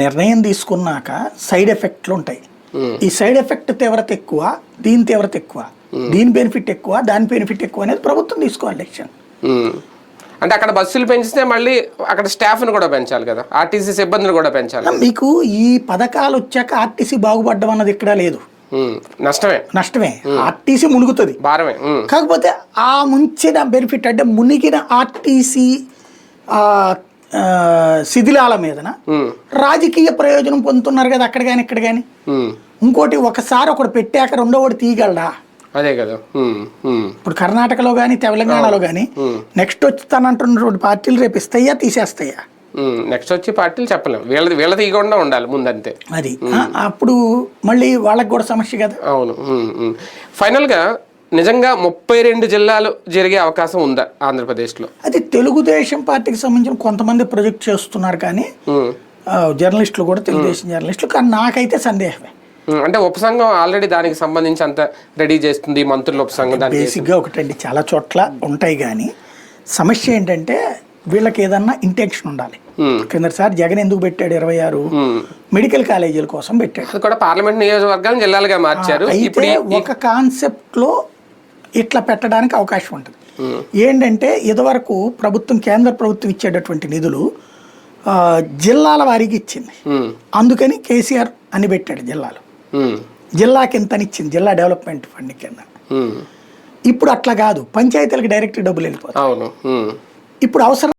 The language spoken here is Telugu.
నిర్ణయం తీసుకున్నాక సైడ్ ఎఫెక్ట్లు ఉంటాయి. ఈ సైడ్ ఎఫెక్ట్ తీవ్రత ఎక్కువ, దీని తీవ్రత ఎక్కువ, దీని బెనిఫిట్ ఎక్కువ, దాని బెనిఫిట్ ఎక్కువ అనేది ప్రభుత్వం తీసుకోవాలి డెసిషన్. అంటే అక్కడ బస్సులు పెంచితే మళ్ళీ అక్కడ స్టాఫ్ను కూడా పెంచాలి కదా, ఆర్టీసీ సిబ్బందిని కూడా పెంచాలి. మీకు ఈ పథకాలు వచ్చాక ఆర్టీసీ బాగుపడ్డం అన్నది ఇక్కడ లేదు, నష్టమే. ఆర్టీసీ మునుగుతుంది, భారమే. కాకపోతే ఆ ముంచిన బెనిఫిట్ అంటే మునిగిన ఆర్టీసీ శిథిలాల మీదన రాజకీయ ప్రయోజనం పొందుతున్నారు కదా అక్కడ కానీ ఇక్కడ కానీ. ఇంకోటి, ఒకసారి ఒకటి పెట్టాక రెండో వాడు తీయగలడా? అదే కదా. ఇప్పుడు కర్ణాటకలో కానీ తెలంగాణలో కానీ నెక్స్ట్ వచ్చి పార్టీలు రేపు ఇస్తాయా తీసేస్తాయా? నెక్స్ట్ వచ్చి పార్టీలు చెప్పలేము, వీళ్ళ తీయకుండా ఉండాలి ముందంతే. అది అప్పుడు మళ్ళీ వాళ్ళకి కూడా సమస్య కదా. అవును. ఫైనల్గా నిజంగా 32 జిల్లాలు జరిగే అవకాశం ఉందా ఆంధ్రప్రదేశ్లో? అది తెలుగుదేశం పార్టీకి సంబంధించిన కొంతమంది ప్రొజెక్ట్ చేస్తున్నారు కానీ జర్నలిస్టులు కూడా, తెలుగుదేశం జర్నలిస్టులు, కానీ నాకైతే సందేహమే. అంటే ఉపసంఘం ఆల్రెడీ దానికి సంబంధించి అంత రెడీ చేస్తుంది, మంత్రుల ఉపసంఘం. బేసిక్గా ఒకటండి, చాలా చోట్ల ఉంటాయి కానీ సమస్య ఏంటంటే వీళ్ళకి ఏదన్నా ఇంటెన్షన్ ఉండాలి. కిందసారి జగన్ ఎందుకు పెట్టాడు 26 మెడికల్ కాలేజీల కోసం పెట్టాడు, అది కూడా పార్లమెంట్ నియోజకవర్గాలను జిల్లాలుగా మార్చారు. అయితే ఒక కాన్సెప్ట్ లో ఇట్లా పెట్టడానికి అవకాశం ఉంటుంది. ఏంటంటే ఇదివరకు ప్రభుత్వం, కేంద్ర ప్రభుత్వం ఇచ్చేటటువంటి నిధులు జిల్లాల వారికి ఇచ్చింది, అందుకని కేసీఆర్ అని పెట్టాడు జిల్లాలు. జిల్లాకి ఎంతని ఇచ్చింది, జిల్లా డెవలప్మెంట్ ఫండ్ కింద. ఇప్పుడు అట్లా కాదు, పంచాయతీలకు డైరెక్ట్ డబ్బులు వెళ్ళిపోతాయి. అవును. ఇప్పుడు అవసరం